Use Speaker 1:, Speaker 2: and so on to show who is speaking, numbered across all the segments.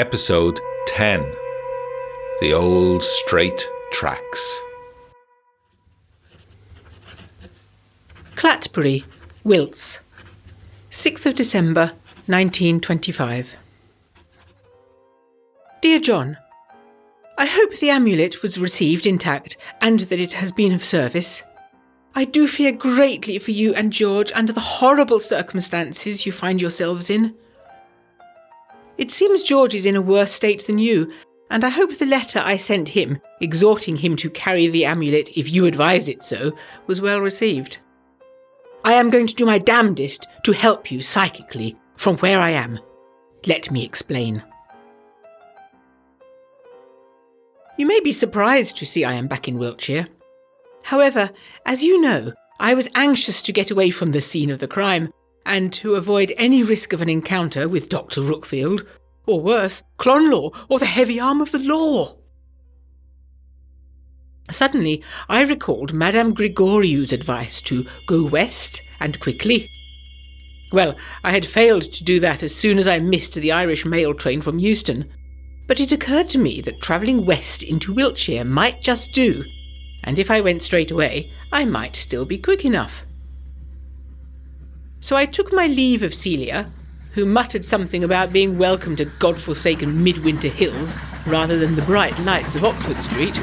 Speaker 1: Episode 10. The Old Straight Tracks.
Speaker 2: Clatbury, Wilts, 6th of December, 1925. Dear John, I hope the amulet was received intact and that it has been of service. I do fear greatly for you and George under the horrible circumstances you find yourselves in. It seems George is in a worse state than you, and I hope the letter I sent him, exhorting him to carry the amulet if you advise it so, was well received. I am going to do my damnedest to help you psychically from where I am. Let me explain. You may be surprised to see I am back in Wiltshire. However, as you know, I was anxious to get away from the scene of the crime and to avoid any risk of an encounter with Dr. Rookfield, or worse, Clonlaw, or the heavy arm of the law. Suddenly, I recalled Madame Gregoriou's advice to go west and quickly. Well, I had failed to do that as soon as I missed the Irish mail train from Euston, but it occurred to me that travelling west into Wiltshire might just do, and if I went straight away, I might still be quick enough. So I took my leave of Celia, who muttered something about being welcome to God-forsaken midwinter hills rather than the bright lights of Oxford Street.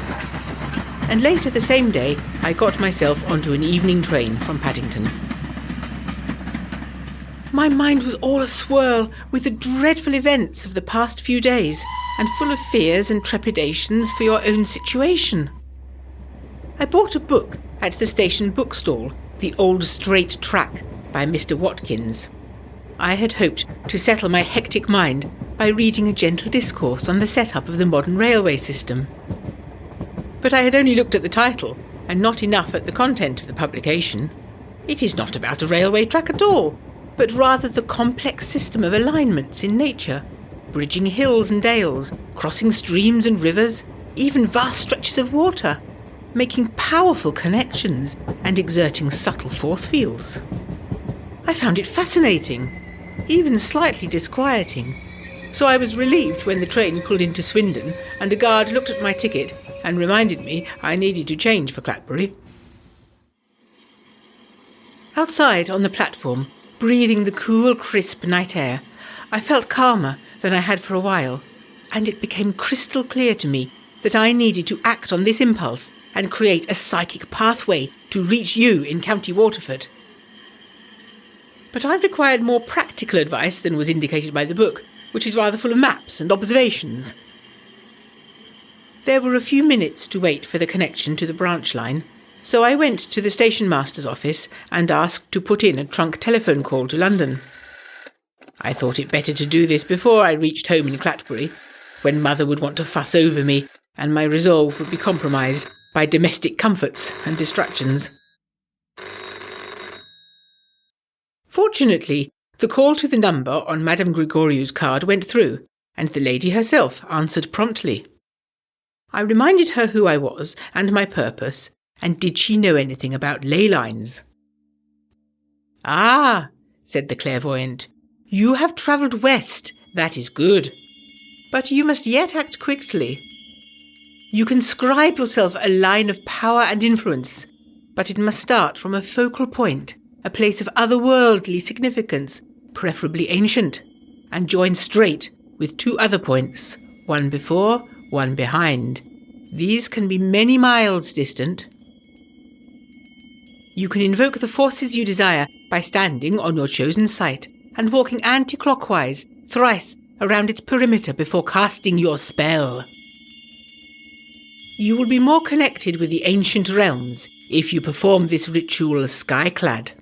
Speaker 2: And later the same day, I got myself onto an evening train from Paddington. My mind was all a-swirl with the dreadful events of the past few days, and full of fears and trepidations for your own situation. I bought a book at the station bookstall, The Old Straight Track, by Mr. Watkins. I had hoped to settle my hectic mind by reading a gentle discourse on the setup of the modern railway system. But I had only looked at the title, and not enough at the content of the publication. It is not about a railway track at all, but rather the complex system of alignments in nature, bridging hills and dales, crossing streams and rivers, even vast stretches of water, making powerful connections and exerting subtle force fields. I found it fascinating, even slightly disquieting, so I was relieved when the train pulled into Swindon and a guard looked at my ticket and reminded me I needed to change for Clatbury. Outside on the platform, breathing the cool, crisp night air, I felt calmer than I had for a while, and it became crystal clear to me that I needed to act on this impulse and create a psychic pathway to reach you in County Waterford. But I required more practical advice than was indicated by the book, which is rather full of maps and observations. There were a few minutes to wait for the connection to the branch line, so I went to the station master's office and asked to put in a trunk telephone call to London. I thought it better to do this before I reached home in Clatbury, when Mother would want to fuss over me and my resolve would be compromised by domestic comforts and distractions. Fortunately, the call to the number on Madame Gregoriou's card went through, and the lady herself answered promptly. I reminded her who I was and my purpose, and did she know anything about ley lines. "Ah," said the clairvoyant, "you have travelled west, that is good. But you must yet act quickly. You can scribe yourself a line of power and influence, but it must start from a focal point, a place of otherworldly significance, preferably ancient, and join straight with two other points, one before, one behind. These can be many miles distant. You can invoke the forces you desire by standing on your chosen site and walking anti-clockwise thrice around its perimeter before casting your spell. You will be more connected with the ancient realms if you perform this ritual sky-clad."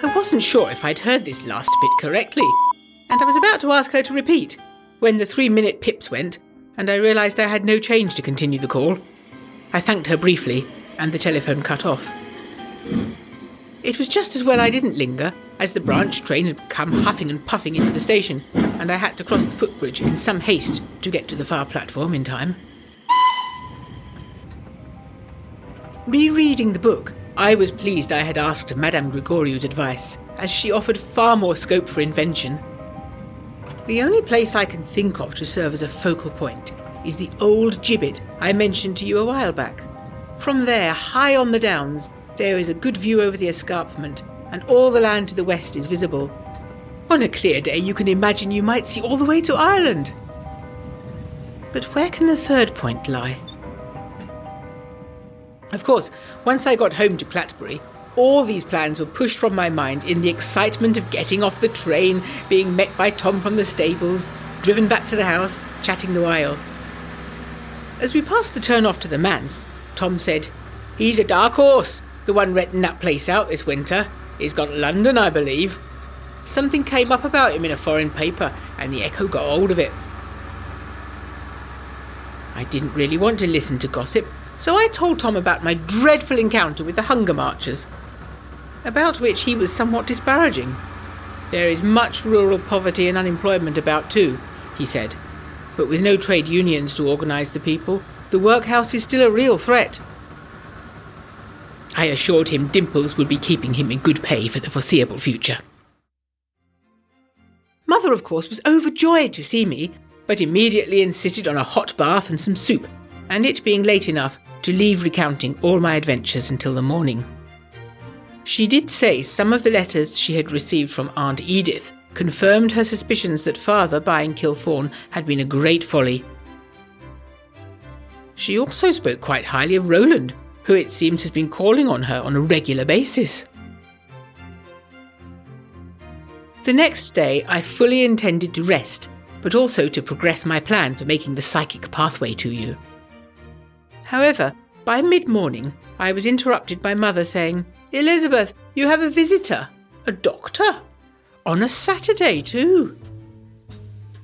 Speaker 2: I wasn't sure if I'd heard this last bit correctly, and I was about to ask her to repeat, when the 3-minute pips went, and I realised I had no change to continue the call. I thanked her briefly, and the telephone cut off. It was just as well I didn't linger, as the branch train had come huffing and puffing into the station, and I had to cross the footbridge in some haste to get to the far platform in time. Rereading the book, I was pleased I had asked Madame Gregoriou's advice, as she offered far more scope for invention. The only place I can think of to serve as a focal point is the old gibbet I mentioned to you a while back. From there, high on the downs, there is a good view over the escarpment, and all the land to the west is visible. On a clear day, you can imagine you might see all the way to Ireland. But where can the third point lie? Of course, once I got home to Clatbury, all these plans were pushed from my mind in the excitement of getting off the train, being met by Tom from the stables, driven back to the house, chatting the while. As we passed the turn off to the manse, Tom said, "He's a dark horse, the one renting that place out this winter. He's gone to London, I believe. Something came up about him in a foreign paper, and the Echo got hold of it." I didn't really want to listen to gossip, so I told Tom about my dreadful encounter with the Hunger Marchers, about which he was somewhat disparaging. "There is much rural poverty and unemployment about too," he said, "but with no trade unions to organise the people, the workhouse is still a real threat." I assured him Dimples would be keeping him in good pay for the foreseeable future. Mother, of course, was overjoyed to see me, but immediately insisted on a hot bath and some soup, and it being late enough to leave recounting all my adventures until the morning. She did say some of the letters she had received from Aunt Edith confirmed her suspicions that Father buying Kilforn had been a great folly. She also spoke quite highly of Roland, who it seems has been calling on her on a regular basis. The next day I fully intended to rest, but also to progress my plan for making the psychic pathway to you. However, by mid-morning I was interrupted by Mother saying, "Elizabeth, you have a visitor, a doctor, on a Saturday too."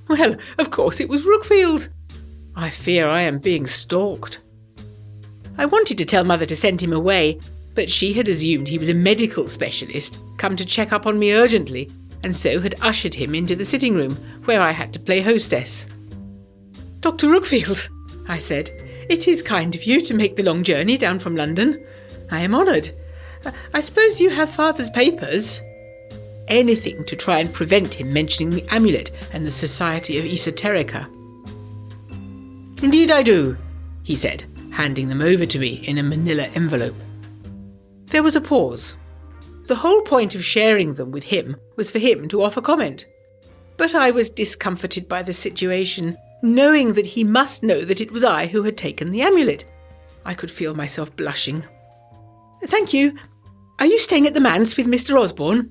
Speaker 2: Well, of course it was Rookfield. I fear I am being stalked. I wanted to tell Mother to send him away, but she had assumed he was a medical specialist come to check up on me urgently, and so had ushered him into the sitting room, where I had to play hostess. "Dr. Rookfield," I said, "it is kind of you to make the long journey down from London. I am honoured. I suppose you have Father's papers?" Anything to try and prevent him mentioning the amulet and the Society of Esoterica. "Indeed I do," he said, handing them over to me in a manila envelope. There was a pause. The whole point of sharing them with him was for him to offer comment. But I was discomforted by the situation, knowing that he must know that it was I who had taken the amulet. I could feel myself blushing. "Thank you. Are you staying at the manse with Mr. Osborne?"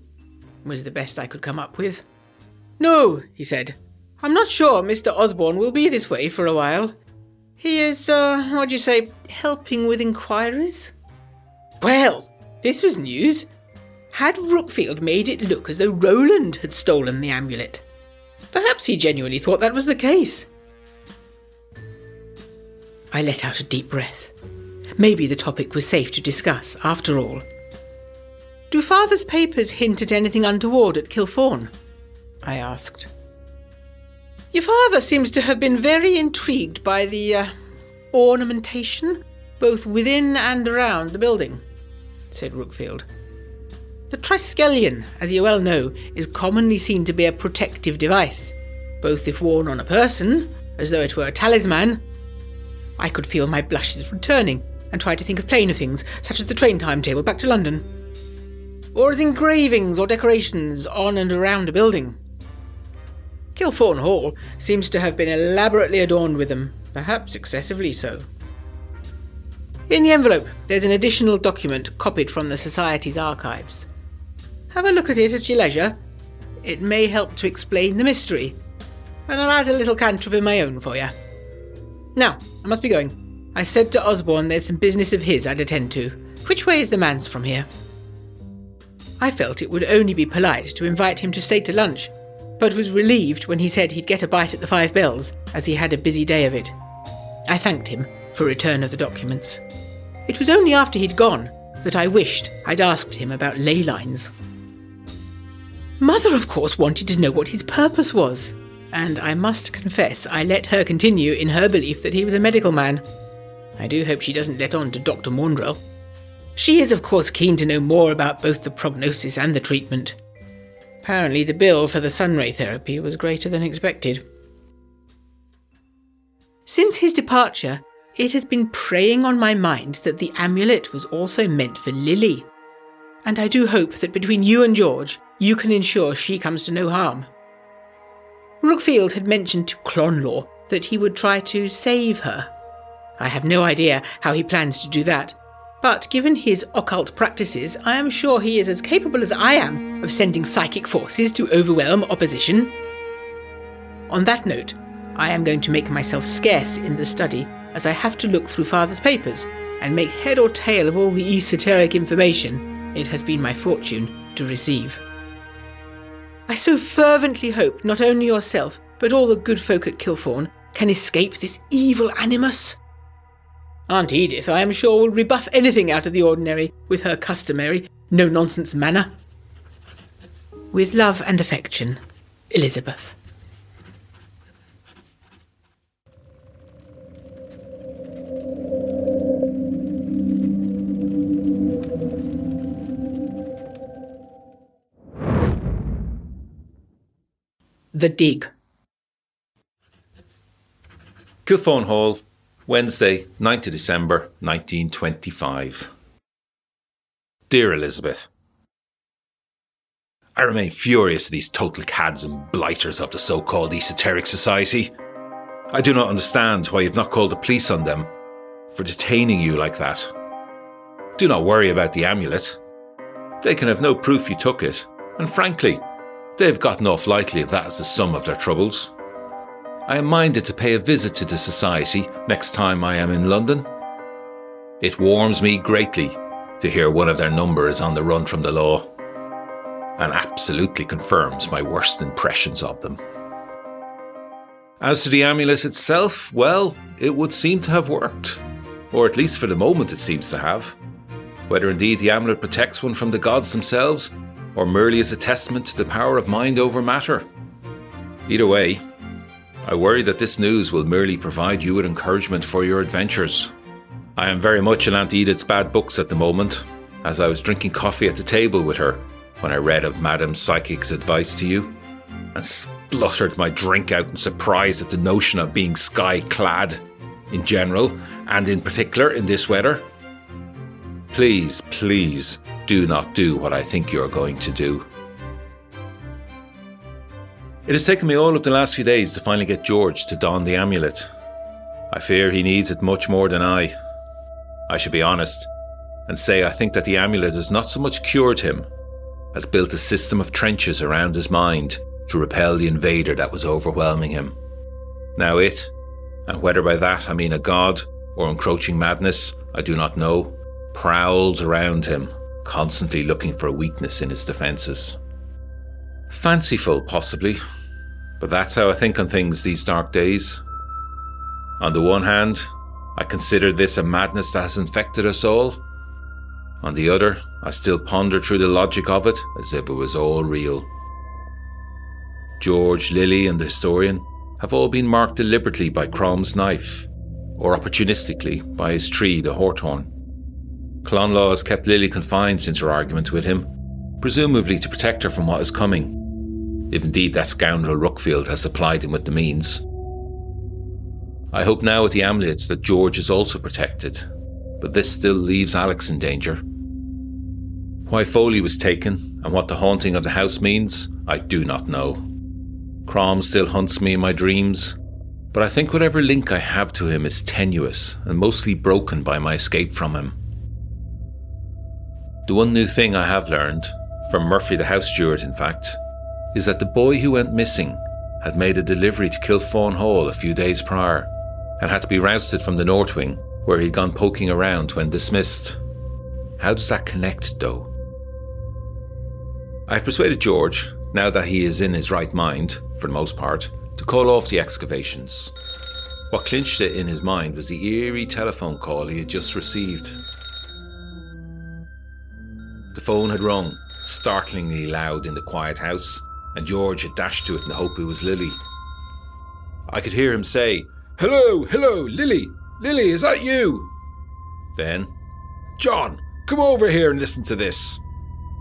Speaker 2: was the best I could come up with. "No," he said. "I'm not sure Mr. Osborne will be this way for a while. He is, helping with inquiries." Well, this was news. Had Rookfield made it look as though Roland had stolen the amulet? Perhaps he genuinely thought that was the case. I let out a deep breath. Maybe the topic was safe to discuss, after all. "Do Father's papers hint at anything untoward at Kilforn?" I asked. "Your father seems to have been very intrigued by the ornamentation, both within and around the building," said Rookfield. "The triskelion, as you well know, is commonly seen to be a protective device, both if worn on a person, as though it were a talisman." I could feel my blushes returning and tried to think of plainer things, such as the train timetable back to London. "Or as engravings or decorations on and around a building. Kilforn Hall seems to have been elaborately adorned with them, perhaps excessively so. In the envelope, there's an additional document copied from the Society's archives. Have a look at it at your leisure. It may help to explain the mystery, and I'll add a little cantrip of my own for you. Now, I must be going. I said to Osborne there's some business of his I'd attend to. Which way is the manse from here?" I felt it would only be polite to invite him to stay to lunch, but was relieved when he said he'd get a bite at the Five Bells, as he had a busy day of it. I thanked him for return of the documents. It was only after he'd gone that I wished I'd asked him about ley lines. Mother, of course, wanted to know what his purpose was, and I must confess I let her continue in her belief that he was a medical man. I do hope she doesn't let on to Dr. Maundrell. She is, of course, keen to know more about both the prognosis and the treatment. Apparently the bill for the sunray therapy was greater than expected. Since his departure, it has been preying on my mind that the amulet was also meant for Lily. And I do hope that between you and George, you can ensure she comes to no harm. Rookfield had mentioned to Clonlaw that he would try to save her. I have no idea how he plans to do that, but given his occult practices, I am sure he is as capable as I am of sending psychic forces to overwhelm opposition. On that note, I am going to make myself scarce in the study, as I have to look through Father's papers and make head or tail of all the esoteric information it has been my fortune to receive. I so fervently hope not only yourself, but all the good folk at Kilthorne can escape this evil animus. Aunt Edith, I am sure, will rebuff anything out of the ordinary with her customary no-nonsense manner. With love and affection, Elizabeth. The Dig.
Speaker 1: Kilthorne Hall, Wednesday, 9th of December, 1925. Dear Elizabeth, I remain furious at these total cads and blighters of the so-called esoteric society. I do not understand why you've not called the police on them for detaining you like that. Do not worry about the amulet. They can have no proof you took it, and frankly, they've gotten off lightly if that is the sum of their troubles. I am minded to pay a visit to the society next time I am in London. It warms me greatly to hear one of their number is on the run from the law, and absolutely confirms my worst impressions of them. As to the amulet itself, well, it would seem to have worked, or at least for the moment it seems to have. Whether indeed the amulet protects one from the gods themselves, or merely is a testament to the power of mind over matter. Either way, I worry that this news will merely provide you with encouragement for your adventures. I am very much in Aunt Edith's bad books at the moment, as I was drinking coffee at the table with her when I read of Madame Psychic's advice to you, and spluttered my drink out in surprise at the notion of being sky-clad, in general, and in particular in this weather. Please, please, do not do what I think you are going to do. It has taken me all of the last few days to finally get George to don the amulet. I fear he needs it much more than I. I should be honest and say I think that the amulet has not so much cured him as built a system of trenches around his mind to repel the invader that was overwhelming him. Now it, and whether by that I mean a god or encroaching madness, I do not know, prowls around him, constantly looking for a weakness in his defences. Fanciful, possibly, but that's how I think on things these dark days. On the one hand, I consider this a madness that has infected us all. On the other, I still ponder through the logic of it as if it was all real. George, Lily and the historian have all been marked deliberately by Crom's knife, or opportunistically by his tree, the hawthorn. Clonlaw has kept Lily confined since her argument with him, presumably to protect her from what is coming, if indeed that scoundrel Rookfield has supplied him with the means. I hope now with the amulet that George is also protected, but this still leaves Alex in danger. Why Foley was taken and what the haunting of the house means, I do not know. Crom still haunts me in my dreams, but I think whatever link I have to him is tenuous and mostly broken by my escape from him. The one new thing I have learned, from Murphy the house steward in fact, is that the boy who went missing had made a delivery to Kilthorne Hall a few days prior, and had to be rousted from the North Wing, where he'd gone poking around when dismissed. How does that connect, though? I have persuaded George, now that he is in his right mind, for the most part, to call off the excavations. What clinched it in his mind was the eerie telephone call he had just received. The phone had rung, startlingly loud in the quiet house, and George had dashed to it in the hope it was Lily. I could hear him say, "Hello, hello, Lily! Lily, is that you?" Then, "John, come over here and listen to this."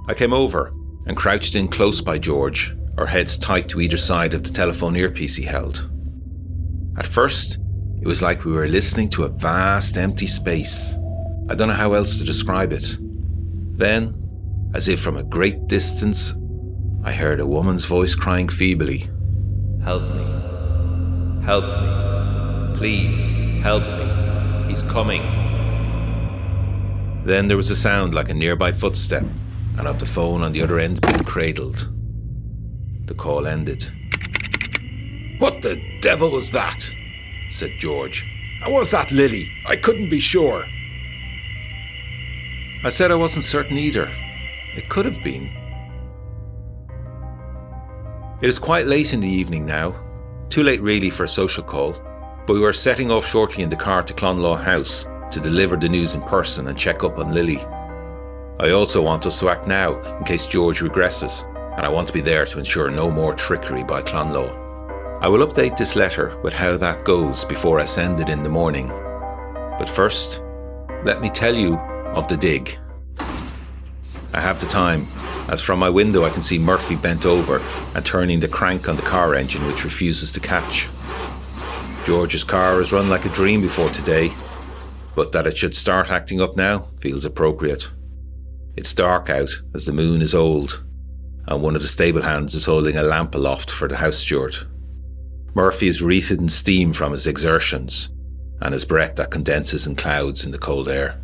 Speaker 1: I came over, and crouched in close by George, our heads tight to either side of the telephone earpiece he held. At first, it was like we were listening to a vast empty space. I don't know how else to describe it. Then, as if from a great distance, I heard a woman's voice crying feebly, "Help me. Help me. Please, help me. He's coming." Then there was a sound like a nearby footstep, and of the phone on the other end being cradled. The call ended.
Speaker 3: "What the devil was that?"
Speaker 1: said George.
Speaker 3: "And was that Lily? I couldn't be sure."
Speaker 1: I said I wasn't certain either. It could have been. It is quite late in the evening now. Too late really for a social call, but we were setting off shortly in the car to Clonlaw House to deliver the news in person and check up on Lily. I also want us to act now in case George regresses, and I want to be there to ensure no more trickery by Clonlaw. I will update this letter with how that goes before I send it in the morning. But first, let me tell you of the dig. I have the time, as from my window I can see Murphy bent over and turning the crank on the car engine which refuses to catch. George's car has run like a dream before today, but that it should start acting up now feels appropriate. It's dark out as the moon is old, and one of the stable hands is holding a lamp aloft for the house steward. Murphy is wreathed in steam from his exertions, and his breath that condenses in clouds in the cold air.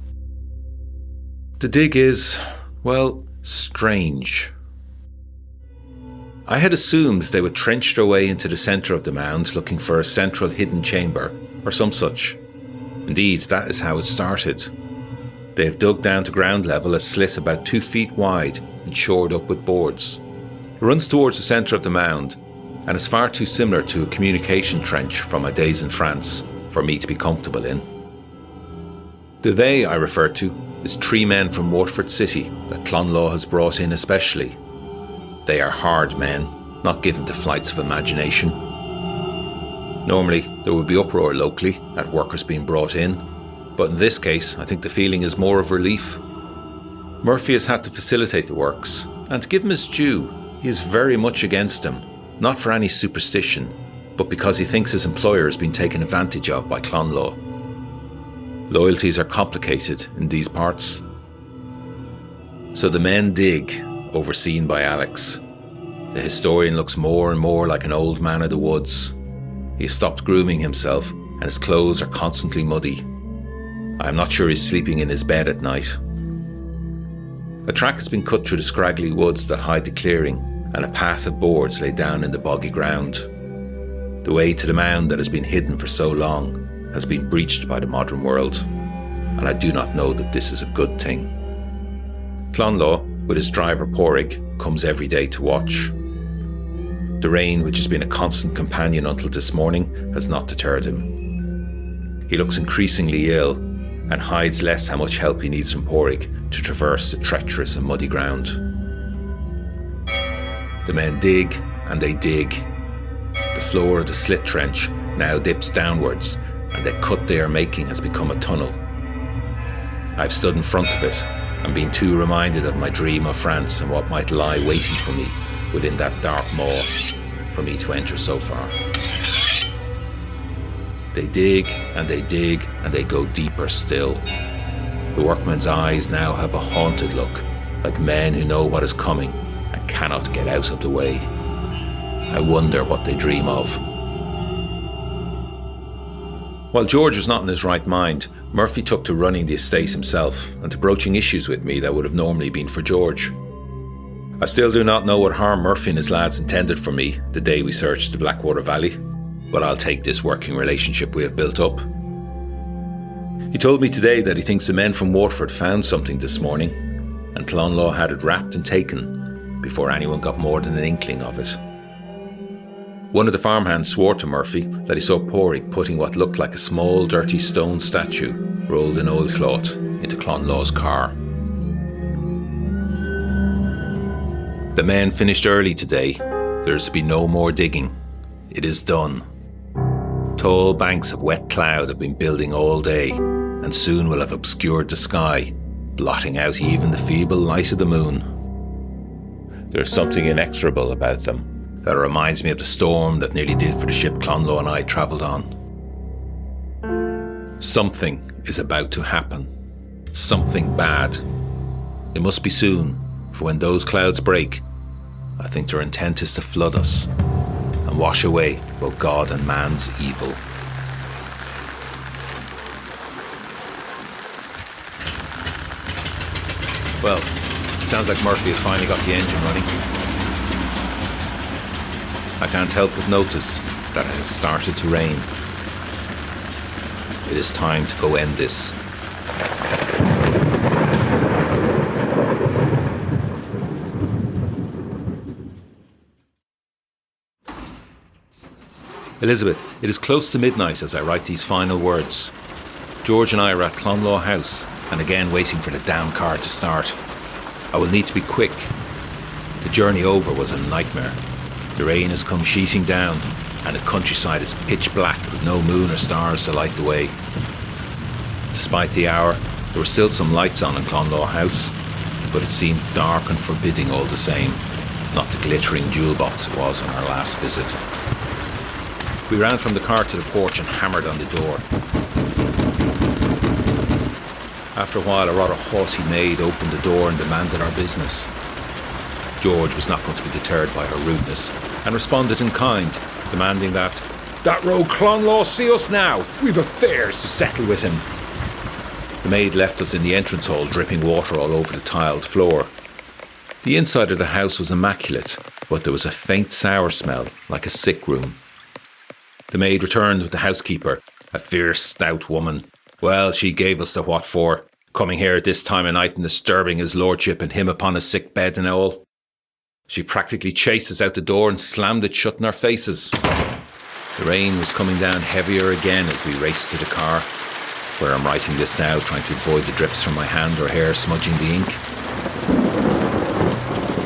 Speaker 1: The dig is, well, strange. I had assumed they would trench their way into the centre of the mound looking for a central hidden chamber, or some such. Indeed, that is how it started. They have dug down to ground level a slit about 2 feet wide and shored up with boards. It runs towards the centre of the mound, and is far too similar to a communication trench from my days in France for me to be comfortable in. The they I refer to is 3 men from Waterford City that Clonlaw has brought in especially. They are hard men, not given to flights of imagination. Normally, there would be uproar locally at workers being brought in, but in this case, I think the feeling is more of relief. Murphy has had to facilitate the works, and to give him his due, he is very much against them, not for any superstition, but because he thinks his employer has been taken advantage of by Clonlaw. Loyalties are complicated in these parts. So the men dig, overseen by Alex. The historian looks more and more like an old man of the woods. He has stopped grooming himself, and his clothes are constantly muddy. I am not sure he's sleeping in his bed at night. A track has been cut through the scraggly woods that hide the clearing, and a path of boards laid down in the boggy ground. The way to the mound that has been hidden for so long has been breached by the modern world, and I do not know that this is a good thing. Clonlaw, with his driver Porrig, comes every day to watch. The rain, which has been a constant companion until this morning, has not deterred him. He looks increasingly ill, and hides less how much help he needs from Porrig to traverse the treacherous and muddy ground. The men dig, and they dig. The floor of the slit trench now dips downwards, and the cut they are making has become a tunnel. I've stood in front of it, and been too reminded of my dream of France and what might lie waiting for me within that dark maw for me to enter so far. They dig, and they go deeper still. The workmen's eyes now have a haunted look, like men who know what is coming and cannot get out of the way. I wonder what they dream of. While George was not in his right mind, Murphy took to running the estate himself and to broaching issues with me that would have normally been for George. I still do not know what harm Murphy and his lads intended for me the day we searched the Blackwater Valley, but I'll take this working relationship we have built up. He told me today that he thinks the men from Waterford found something this morning, and Clonlaw had it wrapped and taken before anyone got more than an inkling of it. One of the farmhands swore to Murphy that he saw Porrig putting what looked like a small dirty stone statue rolled in oilcloth into Clonlaw's car. The men finished early today. There is to be no more digging. It is done. Tall banks of wet cloud have been building all day, and soon will have obscured the sky, blotting out even the feeble light of the moon. There's something inexorable about them that reminds me of the storm that nearly did for the ship Clonlaw and I travelled on. Something is about to happen. Something bad. It must be soon, for when those clouds break, I think their intent is to flood us and wash away both God and man's evil. Well, sounds like Murphy has finally got the engine running. I can't help but notice that it has started to rain. It is time to go end this. Elizabeth, it is close to midnight as I write these final words. George and I are at Clonlaw House, and again waiting for the damn car to start. I will need to be quick. The journey over was a nightmare. The rain has come sheeting down, and the countryside is pitch black with no moon or stars to light the way. Despite the hour, there were still some lights on in Clonlaw House, but it seemed dark and forbidding all the same, not the glittering jewel box it was on our last visit. We ran from the car to the porch and hammered on the door. After a while, a rather haughty maid opened the door and demanded our business. George was not going to be deterred by her rudeness and responded in kind, demanding that rogue Clonlaw see us now. We've affairs to settle with him. The maid left us in the entrance hall, dripping water all over the tiled floor. The inside of the house was immaculate, but there was a faint sour smell, like a sick room. The maid returned with the housekeeper, a fierce, stout woman. Well, she gave us the what for, coming here at this time of night and disturbing his lordship and him upon his sick bed and all. She practically chased us out the door and slammed it shut in our faces. The rain was coming down heavier again as we raced to the car, where I'm writing this now, trying to avoid the drips from my hand or hair smudging the ink.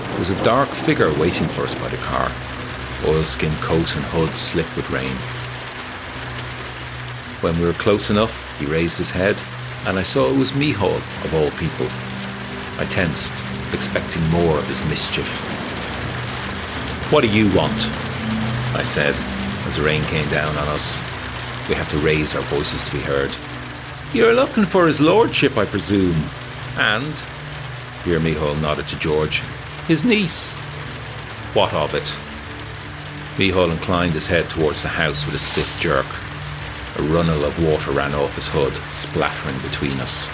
Speaker 1: There was a dark figure waiting for us by the car, oilskin coat and hood slick with rain. When we were close enough, he raised his head, and I saw it was Micheál, of all people. I tensed, expecting more of his mischief. "What do you want?" I said, as the rain came down on us. We had to raise our voices to be heard. "You're looking for his lordship, I presume. And," here Micheál nodded to George, "his niece." "What of it?" Micheál inclined his head towards the house with a stiff jerk. A runnel of water ran off his hood, splattering between us.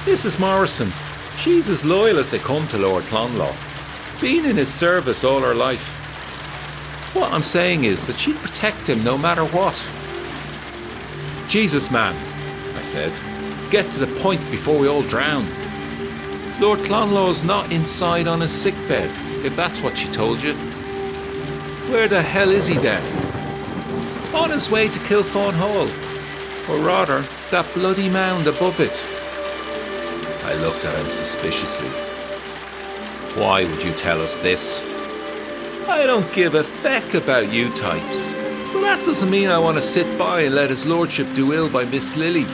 Speaker 1: "Mrs. Morrison. She's as loyal as they come to Lord Clonlaw. Been in his service all her life. What I'm saying is that she'd protect him no matter what." "Jesus, man," I said, "get to the point before we all drown. Lord Clonlaw's not inside on his sickbed, if that's what she told you. Where the hell is he then?" "On his way to Kilfawn Hall, or rather, that bloody mound above it." I looked at him suspiciously. "Why would you tell us this?" "I don't give a feck about you types, but that doesn't mean I want to sit by and let his lordship do ill by Miss Lily.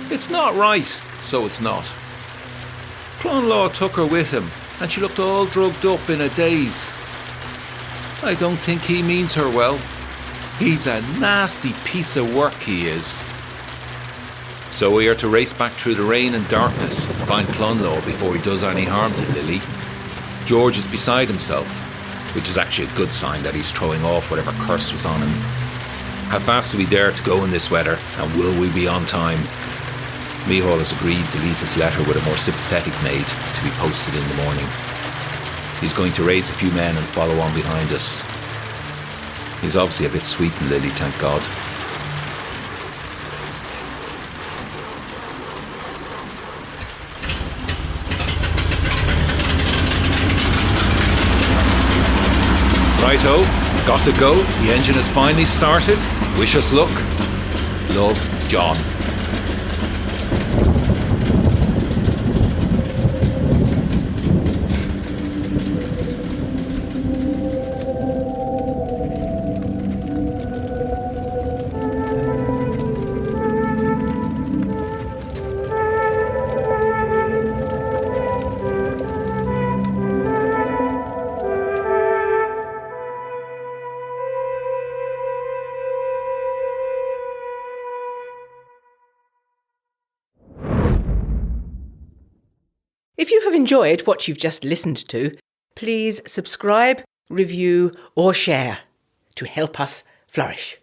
Speaker 1: It's not right, so it's not. Clonlaw took her with him, and she looked all drugged up in a daze. I don't think he means her well. He's a nasty piece of work, he is." "So we are to race back through the rain and darkness and find Clonlaw before he does any harm to Lily. George is beside himself, which is actually a good sign that he's throwing off whatever curse was on him. How fast do we dare to go in this weather, and will we be on time?" Micheál has agreed to leave his letter with a more sympathetic maid to be posted in the morning. He's going to raise a few men and follow on behind us. He's obviously a bit sweet in Lily, thank God. Righto, got to go. The engine has finally started. Wish us luck. Love, John.
Speaker 2: you've enjoyed what you've just listened to, please subscribe, review or share to help us flourish.